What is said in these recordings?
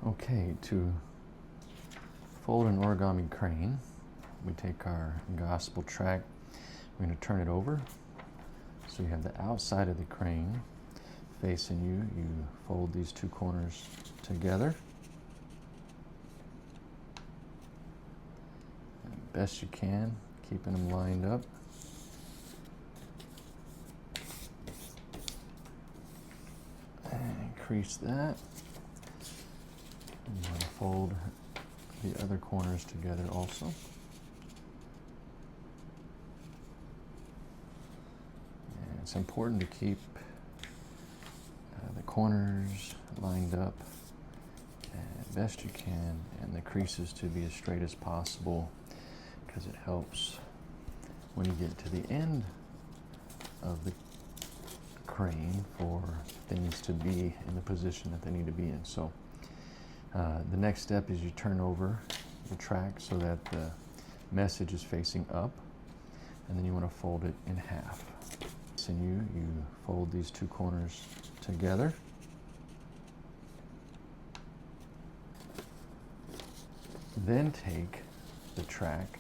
Okay, to fold an origami crane, we take our gospel tract, we're going to turn it over. So you have the outside of the crane facing you. You fold these two corners together. And best you can, keeping them lined up. And increase that. You want to fold the other corners together also. And it's important to keep the corners lined up as best you can, and the creases to be as straight as possible, because it helps when you get to the end of the crane for things to be in the position that they need to be in. So the next step is you turn over the track so that the message is facing up, and then you want to fold it in half. And you fold these two corners together. Then take the track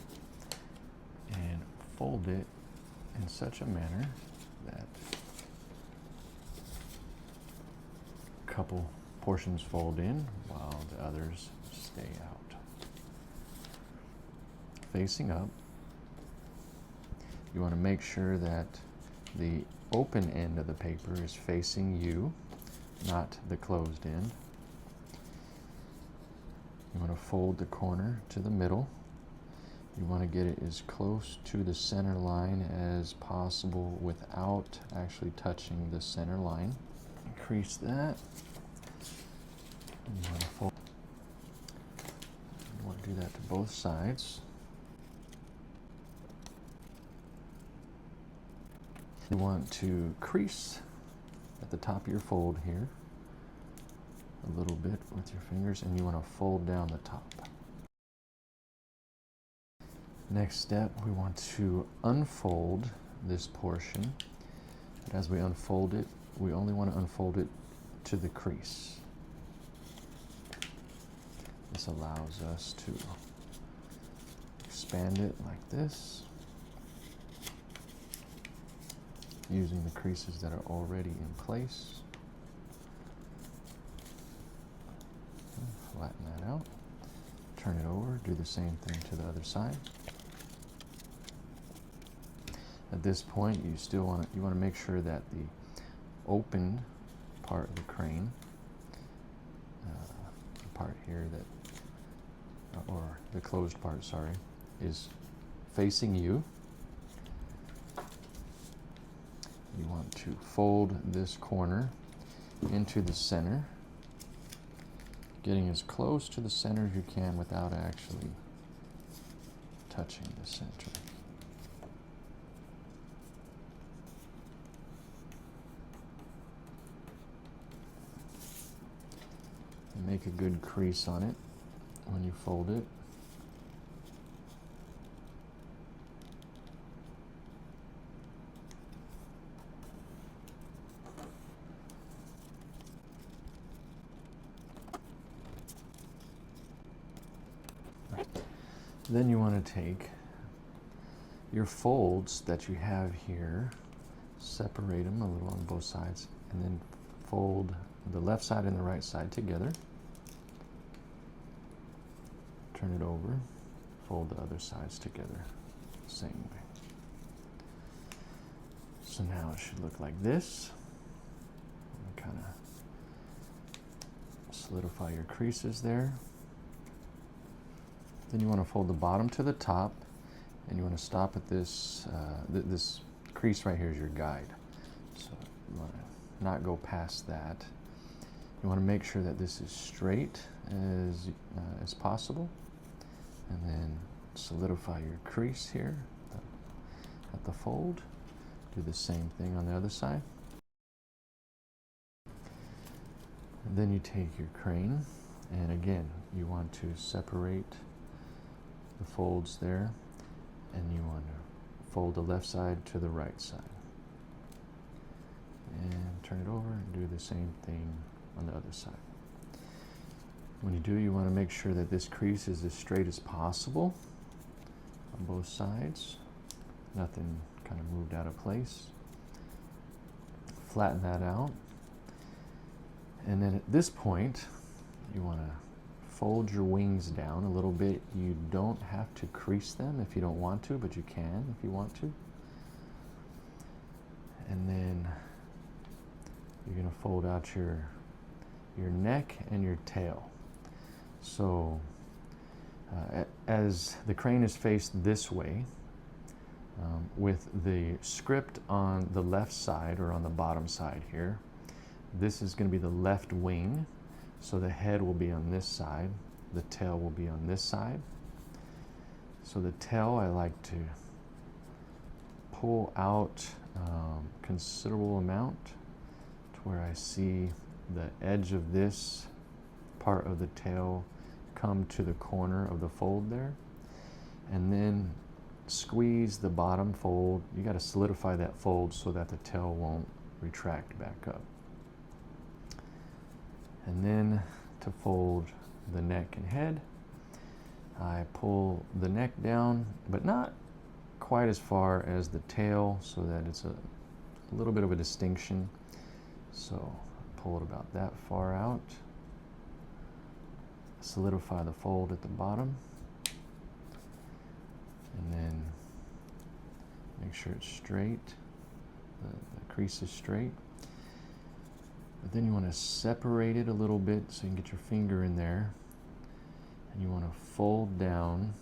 and fold it in such a manner that a couple portions fold in while the others stay out. Facing up, you want to make sure that the open end of the paper is facing you, not the closed end. You want to fold the corner to the middle. You want to get it as close to the center line as possible without actually touching the center line. Increase that. You want to fold. You want to do that to both sides. You want to crease at the top of your fold here a little bit with your fingers, and you want to fold down the top. Next step, we want to unfold this portion. But as we unfold it, we only want to unfold it to the crease. This allows us to expand it like this, using the creases that are already in place. Flatten that out, turn it over, do the same thing to the other side. At this point, you want to make sure that the open part of the crane, the part here that, or the closed part, sorry, is facing you. You want to fold this corner into the center, getting as close to the center as you can without actually touching the center. And make a good crease on it when you fold it. Then you want to take your folds that you have here, separate them a little on both sides, and then fold the left side and the right side together. Turn it over, fold the other sides together the same way. So now it should look like this. Kind of solidify your creases there. Then you want to fold the bottom to the top, and you want to stop at this, this crease right here is your guide. So you want to not go past that. You want to make sure that this is straight as possible, and then solidify your crease here at the fold. Do the same thing on the other side. And then you take your crane, and again, you want to separate the folds there, and you want to fold the left side to the right side. And turn it over and do the same thing on the other side. When you do, you want to make sure that this crease is as straight as possible on both sides. Nothing kind of moved out of place. Flatten that out. And then at this point, you want to fold your wings down a little bit. You don't have to crease them if you don't want to, but you can if you want to. And then you're going to fold out your neck and your tail. So as the crane is faced this way, with the script on the left side or on the bottom side here, this is going to be the left wing. So the head will be on this side, the tail will be on this side. So the tail, I like to pull out considerable amount to where I see the edge of this part of the tail come to the corner of the fold there, and then squeeze the bottom fold. You got to solidify that fold so that the tail won't retract back up. And then to fold the neck and head, I pull the neck down, but not quite as far as the tail, so that it's a little bit of a distinction. So pull it about that far out. Solidify the fold at the bottom. And then make sure it's straight, the crease is straight. But then you want to separate it a little bit so you can get your finger in there. And you want to fold down.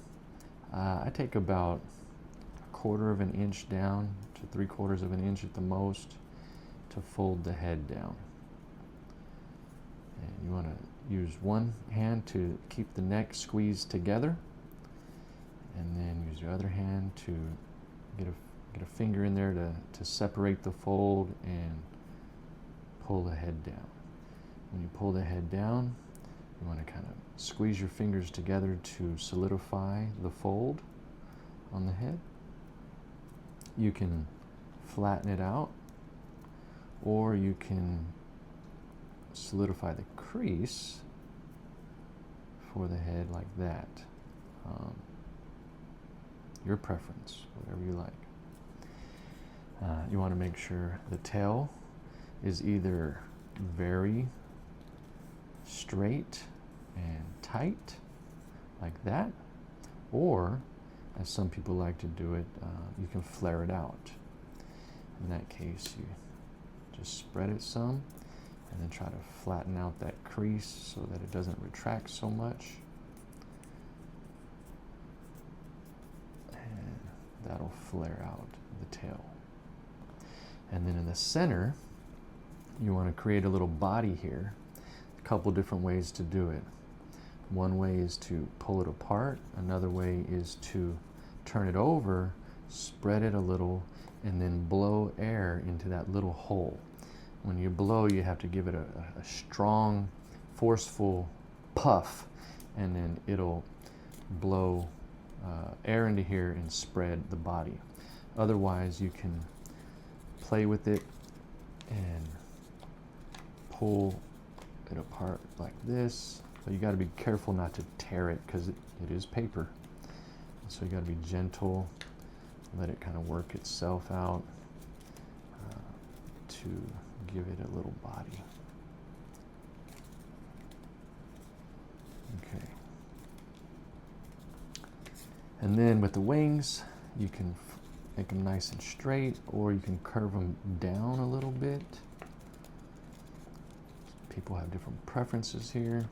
I take about 1/4 of an inch down to 3/4 of an inch at the most to fold the head down. And you want to use one hand to keep the neck squeezed together, and then use your other hand to get a finger in there to separate the fold and pull the head down. When you pull the head down, you want to kind of squeeze your fingers together to solidify the fold on the head. You can flatten it out, or you can solidify the crease for the head like that. Your preference, whatever you like. You want to make sure the tail is either very straight and tight, like that, or, as some people like to do it, you can flare it out. In that case, you just spread it some, and then try to flatten out that crease so that it doesn't retract so much. And that'll flare out the tail. And then in the center, you want to create a little body here. A couple different ways to do it. One way is to pull it apart. Another way is to turn it over, spread it a little, and then blow air into that little hole. When you blow, you have to give it a strong, forceful puff, and then it'll blow air into here and spread the body. Otherwise, you can play with it and pull it apart like this. But you got to be careful not to tear it, because it is paper. So you got to be gentle, let it kind of work itself out to give it a little body. Okay. And then with the wings, you can make them nice and straight, or you can curve them down a little bit. People have different preferences here.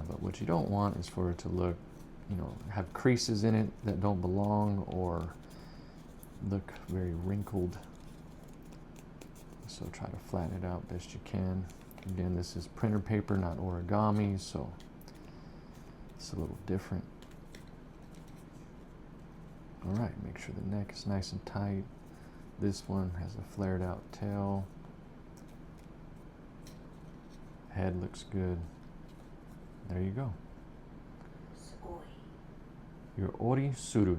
But what you don't want is for it to look, have creases in it that don't belong, or look very wrinkled. So try to flatten it out best you can. Again, this is printer paper, not origami, so it's a little different. All right, make sure the neck is nice and tight. This one has a flared out tail. Head looks good. There you go. Your orizuru.